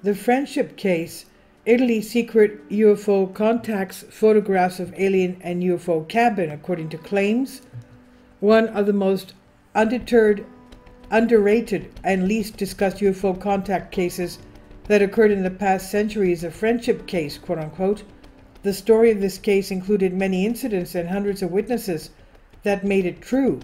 the Friendship Case, Italy's secret UFO contacts photographs of alien and UFO cabin, according to claims. One of the most undeterred, underrated, and least discussed UFO contact cases that occurred in the past century is a friendship case, quote unquote. The story of this case included many incidents and hundreds of witnesses that made it true.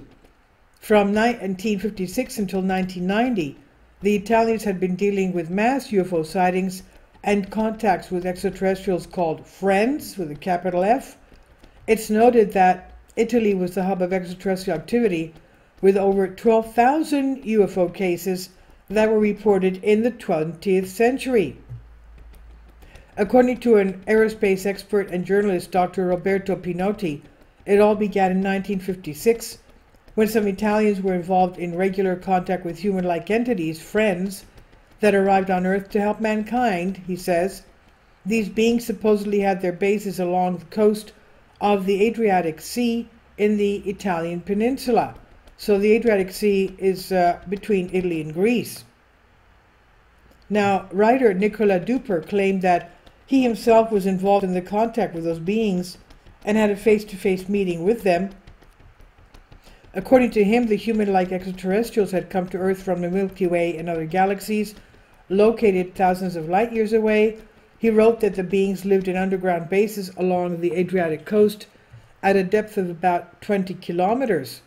From 1956 until 1990, the Italians had been dealing with mass UFO sightings and contacts with extraterrestrials called friends, with a capital F. It's noted that Italy was the hub of extraterrestrial activity, with over 12,000 UFO cases that were reported in the 20th century. According to an aerospace expert and journalist, Dr. Roberto Pinotti, it all began in 1956, when some Italians were involved in regular contact with human-like entities, friends, that arrived on Earth to help mankind, he says. These beings supposedly had their bases along the coast of the Adriatic Sea in the Italian peninsula. So the Adriatic Sea is between Italy and Greece. Now, writer Nicola Duper claimed that he himself was involved in the contact with those beings and had a face-to-face meeting with them. According to him, the human-like extraterrestrials had come to Earth from the Milky Way and other galaxies, located thousands of light years away. He wrote that the beings lived in underground bases along the Adriatic coast at a depth of about 20 kilometers.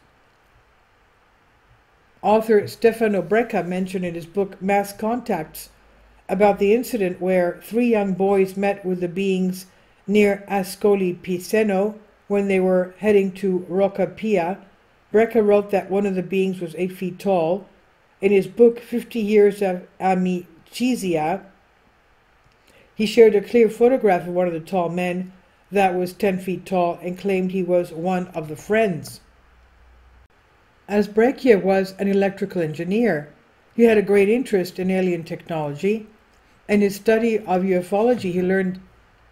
Author Stefano Breccia mentioned in his book Mass Contacts about the incident where 3 young boys met with the beings near Ascoli Piceno when they were heading to Rocca Pia. Breccia wrote that one of the beings was 8 feet tall. In his book 50 Years of Amicizia, he shared a clear photograph of one of the tall men that was 10 feet tall and claimed he was one of the friends. As Breccia was an electrical engineer, he had a great interest in alien technology. In his study of ufology, he learned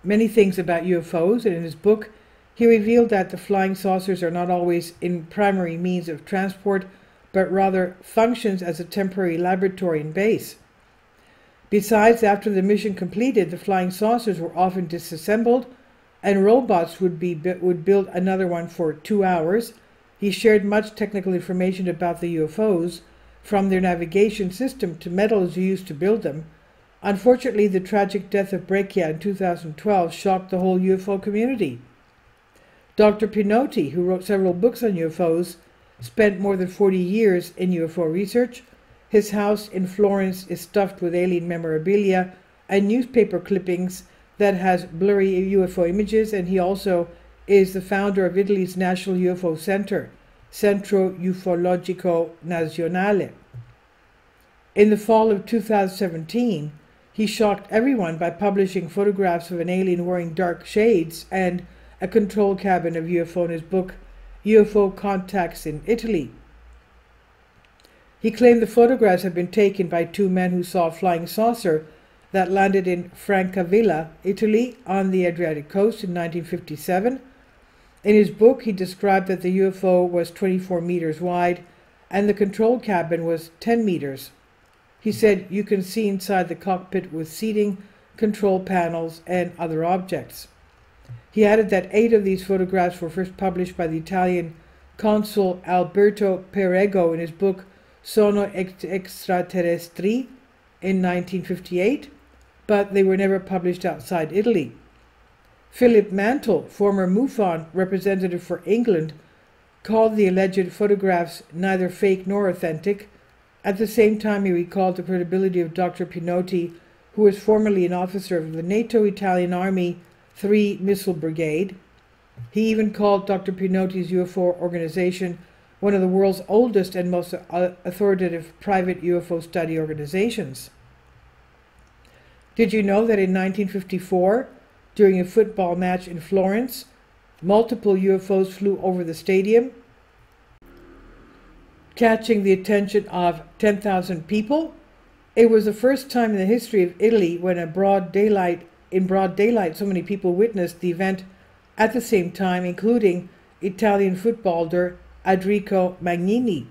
many things about UFOs, and in his book, he revealed that the flying saucers are not always in primary means of transport, but rather functions as a temporary laboratory and base. Besides, after the mission completed, the flying saucers were often disassembled, and robots would build another one for 2 hours. He shared much technical information about the UFOs, from their navigation system to metals used to build them. Unfortunately, the tragic death of Breccia in 2012 shocked the whole UFO community. Dr. Pinotti, who wrote several books on UFOs, spent more than 40 years in UFO research. His house in Florence is stuffed with alien memorabilia and newspaper clippings that has blurry UFO images, and he also is the founder of Italy's National UFO Center, Centro Ufologico Nazionale. In the fall of 2017, he shocked everyone by publishing photographs of an alien wearing dark shades and a control cabin of UFO in his book, UFO Contacts in Italy. He claimed the photographs had been taken by 2 men who saw a flying saucer that landed in Francavilla, Italy, on the Adriatic coast in 1957. In his book, he described that the UFO was 24 meters wide and the control cabin was 10 meters. He said you can see inside the cockpit with seating, control panels, and other objects. He added that 8 of these photographs were first published by the Italian consul Alberto Perego in his book Sono extraterrestri in 1958, but they were never published outside Italy. Philip Mantle, former MUFON representative for England, called the alleged photographs neither fake nor authentic. At the same time, he recalled the credibility of Dr. Pinotti, who was formerly an officer of the NATO Italian Army 3 Missile Brigade. He even called Dr. Pinotti's UFO organization one of the world's oldest and most authoritative private UFO study organizations. Did you know that in 1954, during a football match in Florence, multiple UFOs flew over the stadium, catching the attention of 10,000 people? It was the first time in the history of Italy when in broad daylight so many people witnessed the event at the same time, including Italian footballer Adrico Magnini.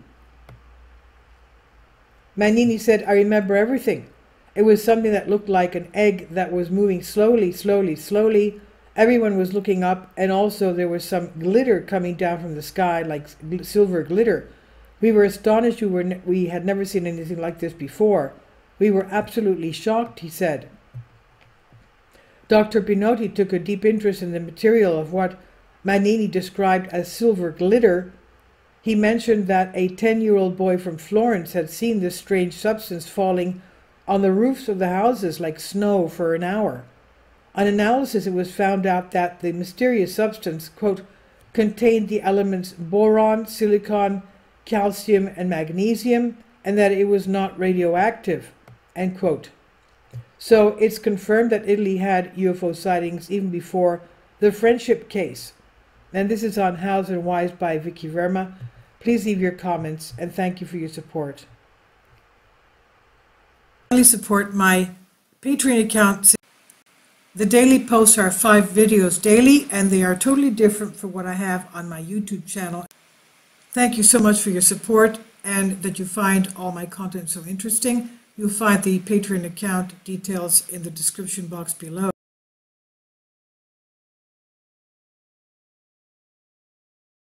Magnini said, "I remember everything. It was something that looked like an egg that was moving slowly, slowly, slowly. Everyone was looking up, and also there was some glitter coming down from the sky, like silver glitter. We were astonished. We had never seen anything like this before. We were absolutely shocked, he said. Dr. Pinotti took a deep interest in the material of what Manini described as silver glitter. He mentioned that a 10-year-old boy from Florence had seen this strange substance falling on the roofs of the houses like snow for an hour. On analysis, it was found out that the mysterious substance, quote, contained the elements boron, silicon, calcium, and magnesium, and that it was not radioactive, end quote. So it's confirmed that Italy had UFO sightings even before the Friendship case. And this is on Hows and Whys by Vicky Verma. Please leave your comments, and thank you for your support. Please support my Patreon account. The daily posts are 5 videos daily, and they are totally different from what I have on my YouTube channel. Thank you so much for your support, and that you find all my content so interesting. You'll find the Patreon account details in the description box below.